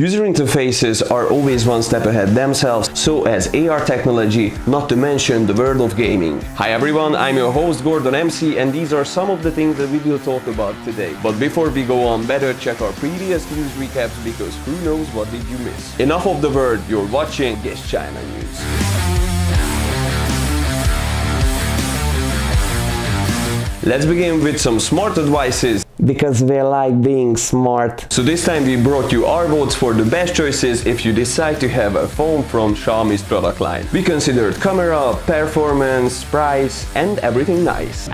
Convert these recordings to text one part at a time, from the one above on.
User interfaces are always one step ahead themselves, so as AR technology, not to mention the world of gaming. Hi everyone, I'm your host Gordon MC, and these are some of the things that we will talk about today. But before we go on, better check our previous news recaps, because who knows what did you miss. Enough of the word, you're watching GizChina News. Let's begin with some smart advices, because we like being smart. So this time we brought you our votes for the best choices if you decide to have a phone from Xiaomi's product line. We considered camera, performance, price, and everything nice.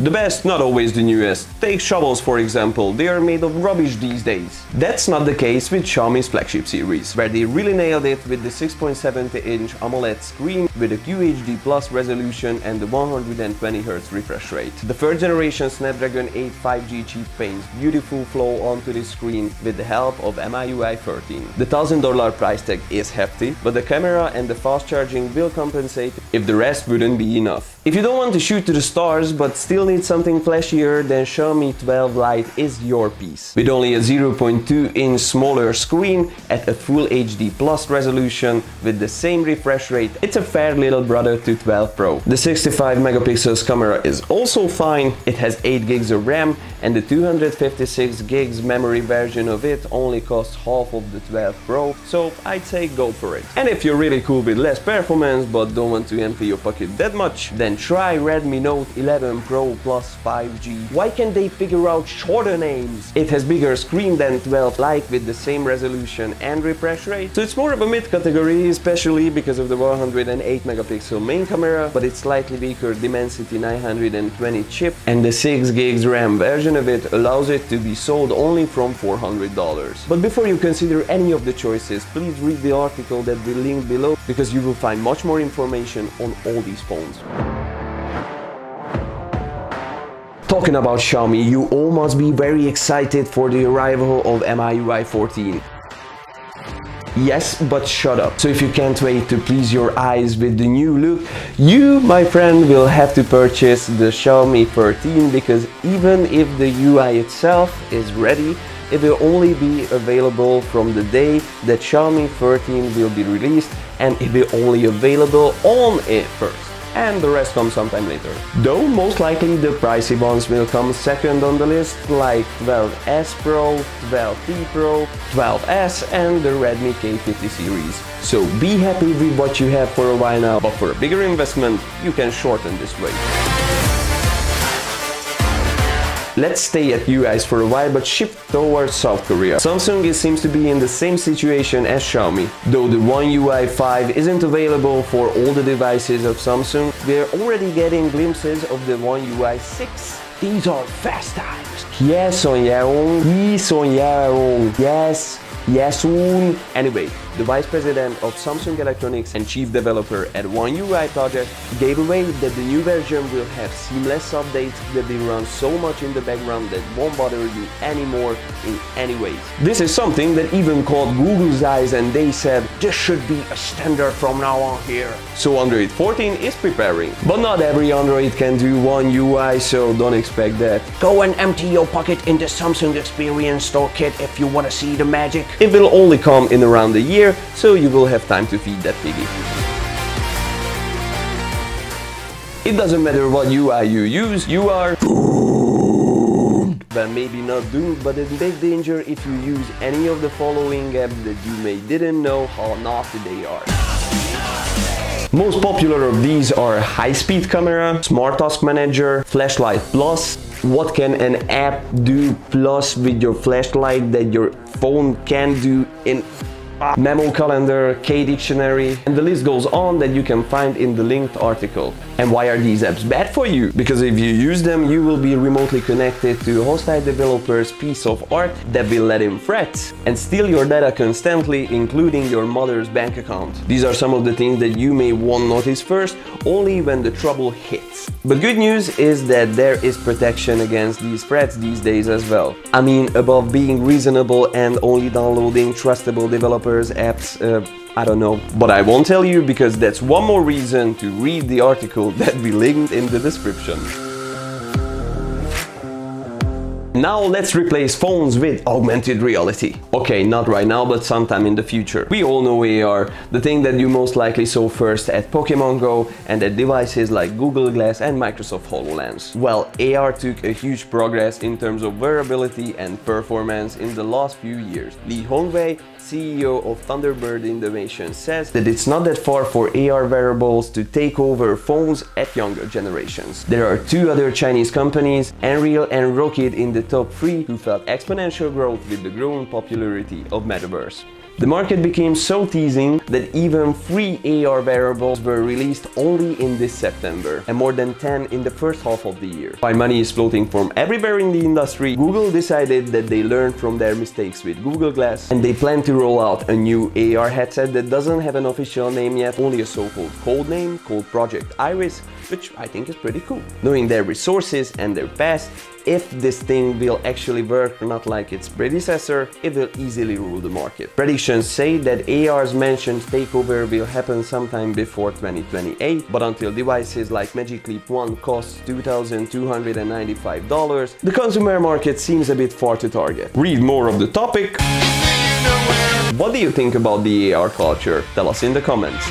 The best, not always the newest. Take shovels for example, they are made of rubbish these days. That's not the case with Xiaomi's flagship series, where they really nailed it with the 6.70-inch AMOLED screen with a QHD Plus resolution and the 120Hz refresh rate. The third generation Snapdragon 8 5G chip paints beautiful flow onto the screen with the help of MIUI 13. The $1,000 price tag is hefty, but the camera and the fast charging will compensate if the rest wouldn't be enough. If you don't want to shoot to the stars but still need something flashier, then Xiaomi 12 Lite is your piece. With only a 0.2-inch smaller screen at a full HD Plus resolution with the same refresh rate, it's a fair little brother to 12 Pro. The 65 megapixels camera is also fine, it has 8 gigs of RAM, and the 256 gigs memory version of it only costs half of the 12 Pro, so I'd say go for it. And if you're really cool with less performance but don't want to empty your pocket that much, then try Redmi Note 11 Pro Plus 5G. Why can't they figure out shorter names? It has bigger screen than 12 Lite with the same resolution and refresh rate, so it's more of a mid-category, especially because of the 108 megapixel main camera, but it's slightly weaker Dimensity 920 chip, and the 6 gigs RAM version of it allows it to be sold only from $400. But before you consider any of the choices, please read the article that we link below, because you will find much more information on all these phones. Talking about Xiaomi, you all must be very excited for the arrival of MIUI 14. Yes, but shut up. So if you can't wait to please your eyes with the new look, you, my friend, will have to purchase the Xiaomi 13, because even if the UI itself is ready, it will only be available from the day that Xiaomi 13 will be released, and it will only available on it first, and the rest comes sometime later. Though most likely the pricey ones will come second on the list, like 12S Pro, 12T Pro, 12S and the Redmi K50 series. So be happy with what you have for a while now, but for a bigger investment you can shorten this wait. Let's stay at UIs for a while but shift towards South Korea. Samsung seems to be in the same situation as Xiaomi. Though the One UI 5 isn't available for all the devices of Samsung, we're already getting glimpses of the One UI 6. These are fast times. Yes, soon. Anyway, the vice president of Samsung Electronics and chief developer at One UI project gave away that the new version will have seamless updates that they run so much in the background that won't bother you anymore in any ways. This is something that even caught Google's eyes, and they said this should be a standard from now on here. So Android 14 is preparing. But not every Android can do One UI, so don't expect that. Go and empty your pocket in the Samsung Experience Store kit if you want to see the magic. It will only come in around a year, so you will have time to feed that piggy. It doesn't matter what UI you use, you are doomed. Well, maybe not doomed, but in big danger if you use any of the following apps that you may didn't know how naughty they are. Most popular of these are High-Speed Camera, Smart Task Manager, Flashlight Plus. What can an app do plus with your flashlight that your phone can do in Memo Calendar, K-Dictionary, and the list goes on that you can find in the linked article. And why are these apps bad for you? Because if you use them, you will be remotely connected to a hostile developer's piece of art that will let him threats and steal your data constantly, including your mother's bank account. These are some of the things that you may won't notice first, only when the trouble hits. But good news is that there is protection against these threats these days as well. I mean, above being reasonable and only downloading trustable developers' apps, I don't know. But I won't tell you, because that's one more reason to read the article that we linked in the description. Now let's replace phones with augmented reality. Okay, not right now, but sometime in the future. We all know AR, the thing that you most likely saw first at Pokemon Go and at devices like Google Glass and Microsoft HoloLens. Well, AR took a huge progress in terms of wearability and performance in the last few years. Li Hongwei, CEO of Thunderbird Innovation, says that it's not that far for AR wearables to take over phones at younger generations. There are two other Chinese companies, Unreal and Rocket, in the top 3 who felt exponential growth with the growing popularity of Metaverse. The market became so teasing that even 3 AR wearables were released only in this September, and more than 10 in the first half of the year. While money is floating from everywhere in the industry, Google decided that they learned from their mistakes with Google Glass, and they plan to roll out a new AR headset that doesn't have an official name yet, only a so-called code name called Project Iris, which I think is pretty cool. Knowing their resources and their past, if this thing will actually work not like its predecessor, it will easily rule the market. Predictions say that AR's mentioned takeover will happen sometime before 2028, but until devices like Magic Leap 1 costs $2,295, the consumer market seems a bit far to target. Read more of the topic. What do you think about the AR culture? Tell us in the comments.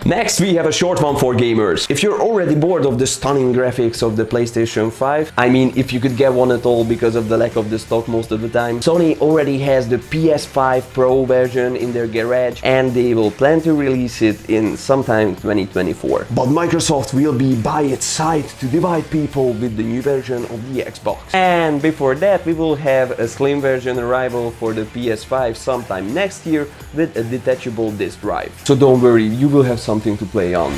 Next, we have a short one for gamers. If you're already bored of the stunning graphics of the PlayStation 5, I mean, if you could get one at all because of the lack of the stock most of the time, Sony already has the PS5 Pro version in their garage and they will plan to release it in sometime 2024. But Microsoft will be by its side to divide people with the new version of the Xbox. And before that, we will have a slim version arrival for the PS5 sometime next year with a detachable disk drive. So don't worry, you will have something to play on.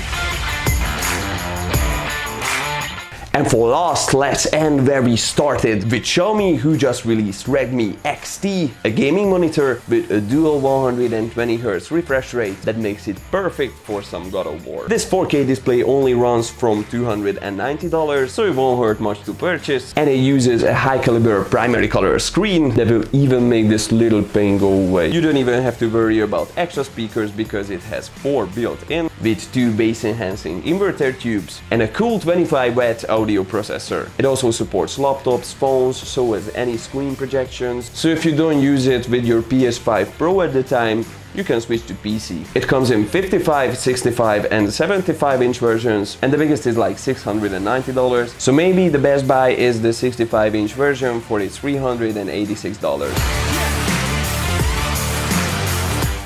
And for last, let's end where we started with Xiaomi, who just released Redmi XD, a gaming monitor with a dual 120Hz refresh rate that makes it perfect for some God of War. This 4K display only runs from $290, so it won't hurt much to purchase, and it uses a high caliber primary color screen that will even make this little pain go away. You don't even have to worry about extra speakers because it has 4 built-in, with 2 bass enhancing inverter tubes and a cool 25W audio processor. It also supports laptops, phones, so as any screen projections. So if you don't use it with your PS5 Pro at the time, you can switch to PC. It comes in 55, 65 and 75-inch versions, and the biggest is like $690. So maybe the best buy is the 65-inch version for its $386.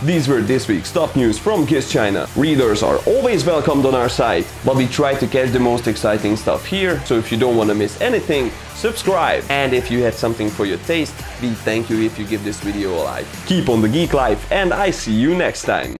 These were this week's top news from GizChina. Readers are always welcomed on our site, but we try to catch the most exciting stuff here, so if you don't want to miss anything, subscribe. And if you had something for your taste, we thank you if you give this video a like. Keep on the geek life, and I see you next time.